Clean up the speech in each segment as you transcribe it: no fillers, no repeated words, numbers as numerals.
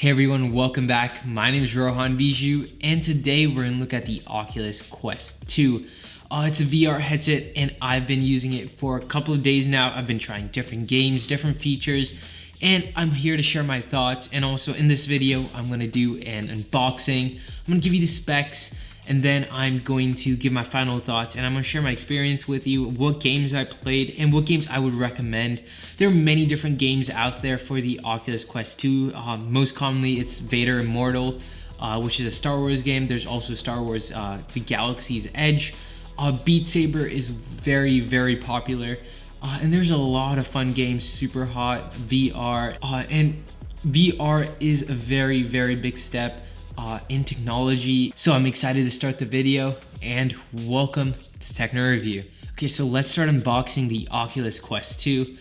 Hey everyone, welcome back. My name is Rohan Bijou, and today we're going to look at the Oculus Quest 2. It's a VR headset, and I've been using it for a couple of days now. I've been trying different games, different features, and I'm here to share my thoughts. And also in this video, I'm going to do an unboxing. I'm going to give you the specs, and then I'm going to give my final thoughts, and I'm going to share my experience with you, what games I played, and what games I would recommend. There are many different games out there for the Oculus Quest 2. Most commonly, it's Vader Immortal, which is a Star Wars game. There's also Star Wars The Galaxy's Edge. Beat Saber is very, very popular. And there's a lot of fun games, Super Hot, VR. And VR is a very, very big step in technology. So I'm excited to start the video, and welcome to Techno Review. Okay, so let's start unboxing the Oculus Quest 2.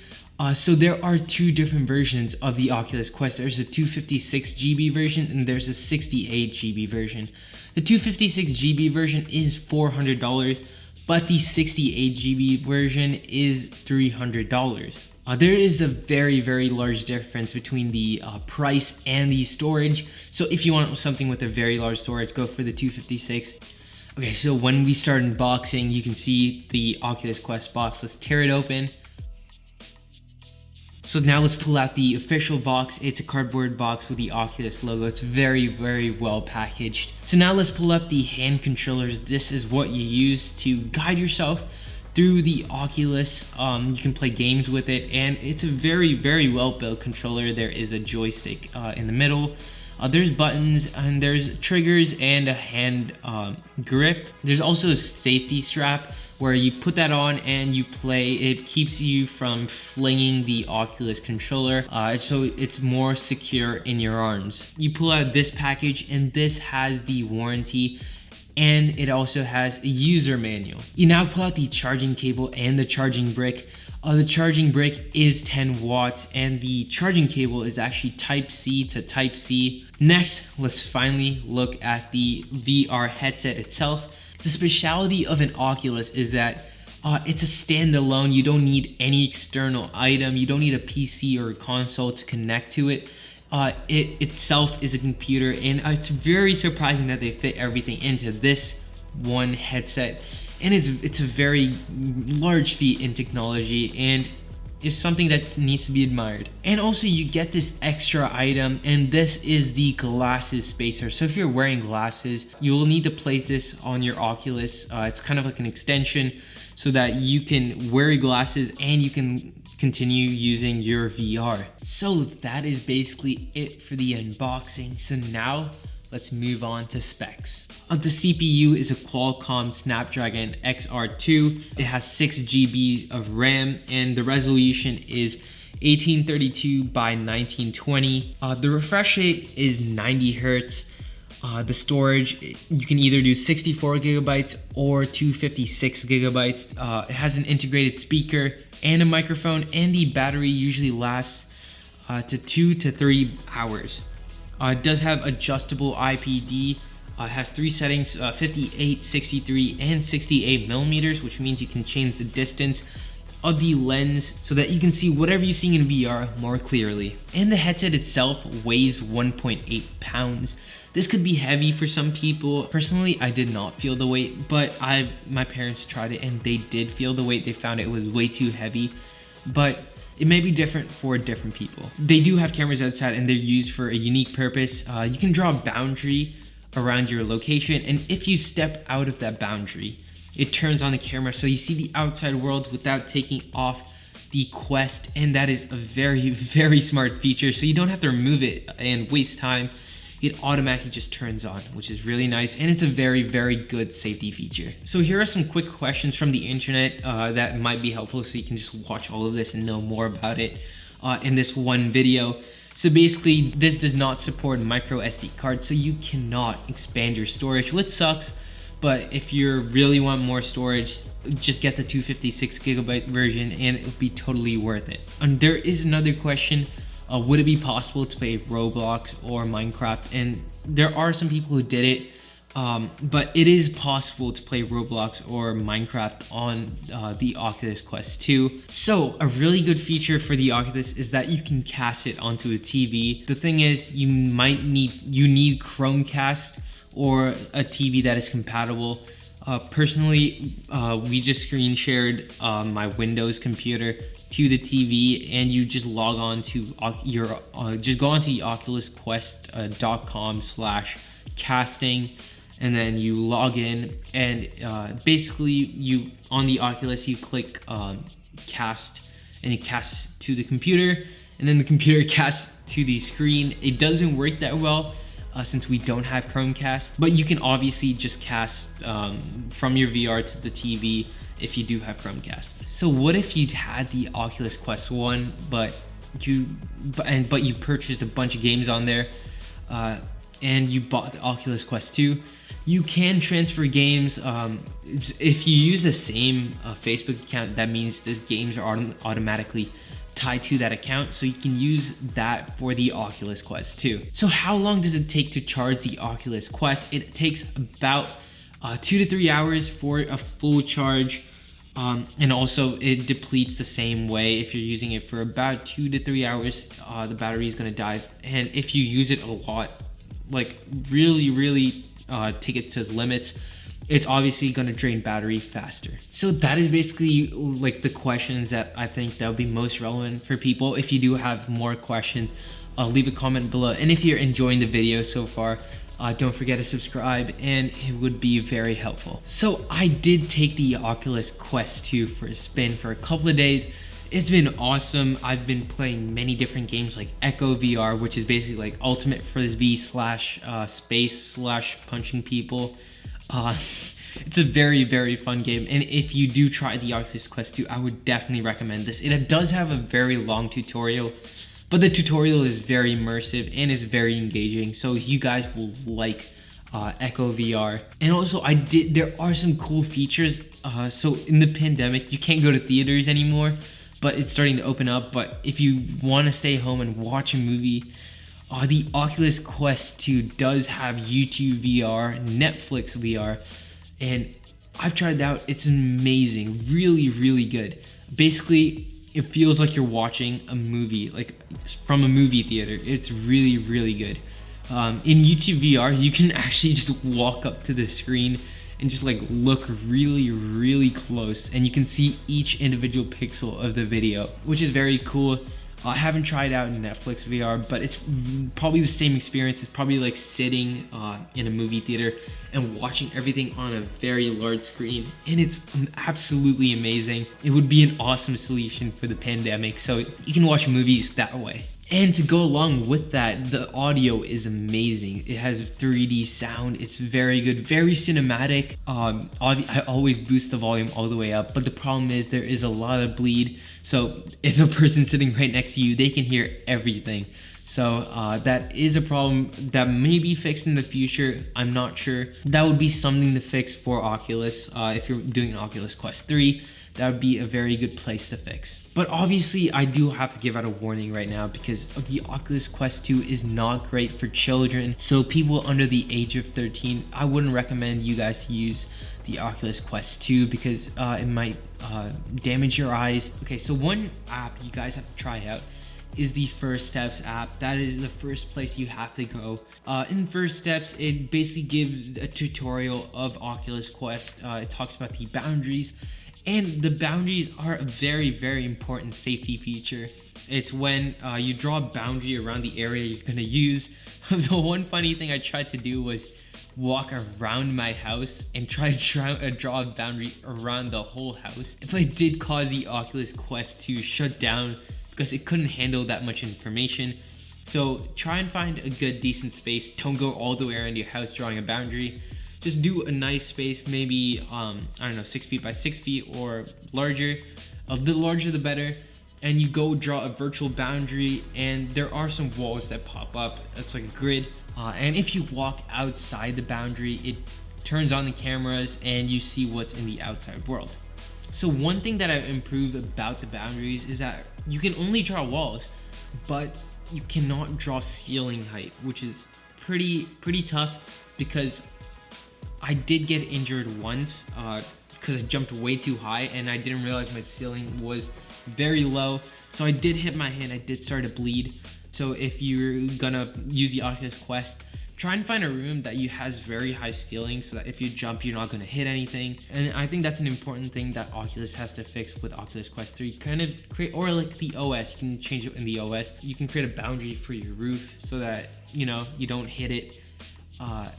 So there are two different versions of the Oculus Quest. There's a 256GB version and there's a 68GB version. The 256GB version is $400, but the 68GB version is $300. There is a very, very large difference between the price and the storage. So if you want something with a very large storage, go for the 256. Okay, so when we start unboxing, you can see the Oculus Quest box. Let's tear it open. So now let's pull out the official box. It's a cardboard box with the Oculus logo. It's very, very well packaged. So now let's pull up the hand controllers. This is what you use to guide yourself through the Oculus. You can play games with it, and it's a very, very well built controller. There is a joystick in the middle. There's buttons and there's triggers and a hand grip. There's also a safety strap where you put that on and you play. It keeps you from flinging the Oculus controller, so it's more secure in your arms. You pull out this package, and this has the warranty, and it also has a user manual. You now pull out the charging cable and the charging brick. The charging brick is 10 watts and the charging cable is actually Type-C to Type-C. Next, let's finally look at the VR headset itself. The specialty of an Oculus is that it's a standalone. You don't need any external item. You don't need a PC or a console to connect to it. It itself is a computer, and it's very surprising that they fit everything into this one headset. And it's a very large feat in technology, and is something that needs to be admired. And also you get this extra item, and this is the glasses spacer. So if you're wearing glasses, you will need to place this on your Oculus. It's kind of like an extension so that you can wear your glasses and you can continue using your VR. So that is basically it for the unboxing. So now let's move on to specs. The CPU is a Qualcomm Snapdragon XR2. It has 6GB of RAM, and the resolution is 1832 by 1920. The refresh rate is 90 Hz. The storage, you can either do 64 gigabytes or 256 gigabytes. It has an integrated speaker and a microphone, and the battery usually lasts to 2 to 3 hours. It does have adjustable IPD. It has three settings, 58, 63, and 68 millimeters, which means you can change the distance of the lens so that you can see whatever you're seeing in VR more clearly. And the headset itself weighs 1.8 pounds. This could be heavy for some people. Personally, I did not feel the weight, but my parents tried it and they did feel the weight. They found it was way too heavy, but it may be different for different people. They do have cameras outside, and they're used for a unique purpose. You can draw a boundary around your location, and if you step out of that boundary, it turns on the camera so you see the outside world without taking off the Quest, and that is a very, very smart feature, so you don't have to remove it and waste time. It automatically just turns on, which is really nice, and it's a very, very good safety feature. So here are some quick questions from the internet that might be helpful, so you can just watch all of this and know more about it in this one video. So basically, this does not support micro SD cards, so you cannot expand your storage, which sucks. But if you really want more storage, just get the 256 gigabyte version and it'll be totally worth it. And there is another question, would it be possible to play Roblox or Minecraft? And there are some people who did it, But it is possible to play Roblox or Minecraft on the Oculus Quest 2. So a really good feature for the Oculus is that you can cast it onto a TV. The thing is, you need Chromecast or a TV that is compatible. Personally, we just screen shared my Windows computer to the TV, and you just log on to just go onto the oculusquest.com/casting, and then you log in, and basically you on the Oculus you click cast, and it casts to the computer, and then the computer casts to the screen. It doesn't work that well since we don't have Chromecast, but you can obviously just cast from your VR to the TV if you do have Chromecast. So what if you had the Oculus Quest 1, but you purchased a bunch of games on there, and you bought the Oculus Quest 2? You can transfer games. If you use the same Facebook account, that means these games are automatically tied to that account, so you can use that for the Oculus Quest 2. So how long does it take to charge the Oculus Quest? It takes about 2 to 3 hours for a full charge, and also it depletes the same way. If you're using it for about 2 to 3 hours, the battery is going to die, and if you use it a lot, like really take it to its limits, it's obviously going to drain battery faster. So that is basically like the questions that I think that would be most relevant for people. If you do have more questions, leave a comment below, and if you're enjoying the video so far, don't forget to subscribe, and it would be very helpful. So I did take the Oculus Quest 2 for a spin for a couple of days. It's been awesome. I've been playing many different games like Echo VR, which is basically like Ultimate Frisbee / space / punching people. It's a very fun game, and if you do try the Oculus Quest 2, I would definitely recommend this. It does have a very long tutorial, but the tutorial is very immersive and is very engaging, so you guys will like Echo VR. And also there are some cool features. So in the pandemic, you can't go to theaters anymore, but it's starting to open up. But if you want to stay home and watch a movie, the Oculus Quest 2 does have YouTube VR, Netflix VR, and I've tried it out. It's amazing, really good. Basically, it feels like you're watching a movie, like from a movie theater. It's really good. In YouTube VR, you can actually just walk up to the screen and just like look really close, and you can see each individual pixel of the video, which is very cool. I haven't tried out Netflix VR, but it's probably the same experience. It's probably like sitting in a movie theater and watching everything on a very large screen, and it's absolutely amazing. It would be an awesome solution for the pandemic, so you can watch movies that way. And to go along with that, the audio is amazing. It has 3D sound. It's very good, very cinematic. I always boost the volume all the way up, but the problem is there is a lot of bleed. So if a person's sitting right next to you, they can hear everything. So that is a problem that may be fixed in the future. I'm not sure. That would be something to fix for Oculus. If you're doing an Oculus Quest 3, that would be a very good place to fix. But obviously, I do have to give out a warning right now, because the Oculus Quest 2 is not great for children. So people under the age of 13, I wouldn't recommend you guys to use the Oculus Quest 2, because it might damage your eyes. Okay, so one app you guys have to try out is the First Steps app. That is the first place you have to go. In First Steps, it basically gives a tutorial of Oculus Quest. It talks about the boundaries, and the boundaries are a very important safety feature. It's when you draw a boundary around the area you're gonna use. The one funny thing I tried to do was walk around my house and try to draw a boundary around the whole house. But it did cause the Oculus Quest to shut down because it couldn't handle that much information. So try and find a good decent space. Don't go all the way around your house drawing a boundary. Just do a nice space, maybe I don't know, 6 feet by 6 feet or larger. The larger the better. And you go draw a virtual boundary, and there are some walls that pop up. It's like a grid. And if you walk outside the boundary, it turns on the cameras and you see what's in the outside world. So one thing that I've improved about the boundaries is that you can only draw walls, but you cannot draw ceiling height, which is pretty tough, because I did get injured once because I jumped way too high and I didn't realize my ceiling was very low. So I did hit my hand, I did start to bleed. So if you're gonna use the Oculus Quest, try and find a room that has very high ceilings so that if you jump, you're not gonna hit anything. And I think that's an important thing that Oculus has to fix with Oculus Quest 3. Kind of create, or like the OS, you can change it in the OS. You can create a boundary for your roof so that, you know, you don't hit it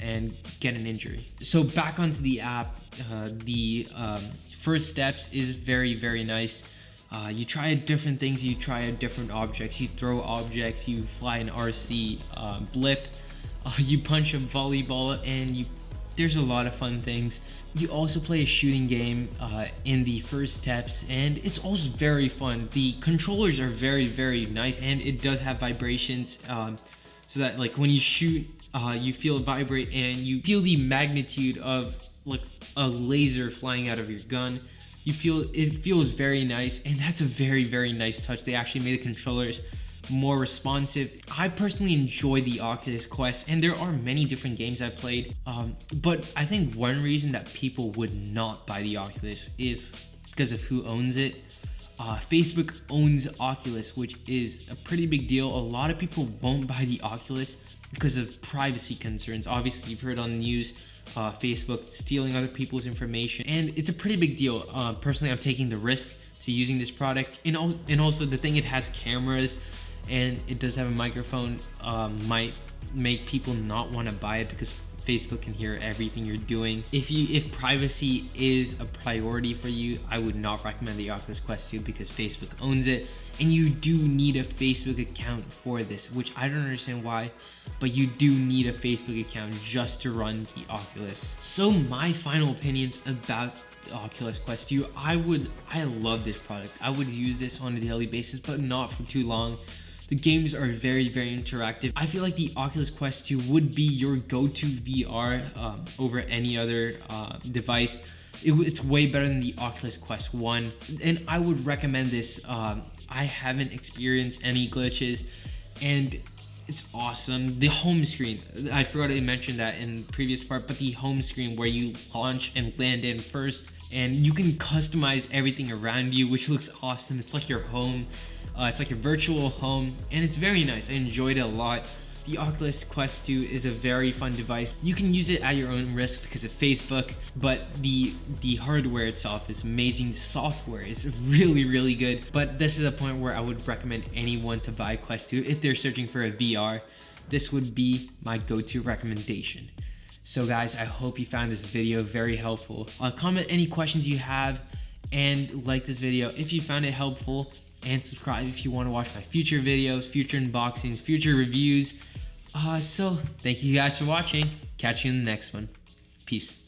and get an injury. So back onto the app, the first steps is very, very nice. You try different things, you try different objects, you throw objects, you fly an RC blip, you punch a volleyball, and there's a lot of fun things. You also play a shooting game in the first steps, and it's also very fun. The controllers are very, very nice, and it does have vibrations, so that like when you shoot, you feel it vibrate, and you feel the magnitude of like a laser flying out of your gun. You feel, it feels very nice, and that's a very, very nice touch. They actually made the controllers more responsive. I personally enjoy the Oculus Quest, and there are many different games I've played, but I think one reason that people would not buy the Oculus is because of who owns it. Facebook owns Oculus, which is a pretty big deal. A lot of people won't buy the Oculus because of privacy concerns. Obviously, you've heard on the news, Facebook stealing other people's information, and it's a pretty big deal. Personally, I'm taking the risk to using this product, and also the thing, it has cameras and it does have a microphone, might make people not want to buy it because Facebook can hear everything you're doing. If privacy is a priority for you, I would not recommend the Oculus Quest 2 because Facebook owns it, and you do need a Facebook account for this, which I don't understand why, but you do need a Facebook account just to run the Oculus. So my final opinions about the Oculus Quest 2, I love this product. I would use this on a daily basis, but not for too long. The games are very, very interactive. I feel like the Oculus Quest 2 would be your go-to VR over any other device. It's way better than the Oculus Quest 1, and I would recommend this. I haven't experienced any glitches, and it's awesome. The home screen, I forgot to mention that in the previous part, but the home screen where you launch and land in first, and you can customize everything around you, which looks awesome. It's like your home. It's like a virtual home, and it's very nice. I enjoyed it a lot. The Oculus Quest 2 is a very fun device. You can use it at your own risk because of Facebook, but the hardware itself is amazing. The software is really, really good. But this is a point where I would recommend anyone to buy Quest 2 if they're searching for a VR. This would be my go-to recommendation. So guys, I hope you found this video very helpful. Comment any questions you have, and like this video if you found it helpful, and subscribe if you want to watch my future videos, future unboxings, future reviews. So thank you guys for watching. Catch you in the next one. Peace.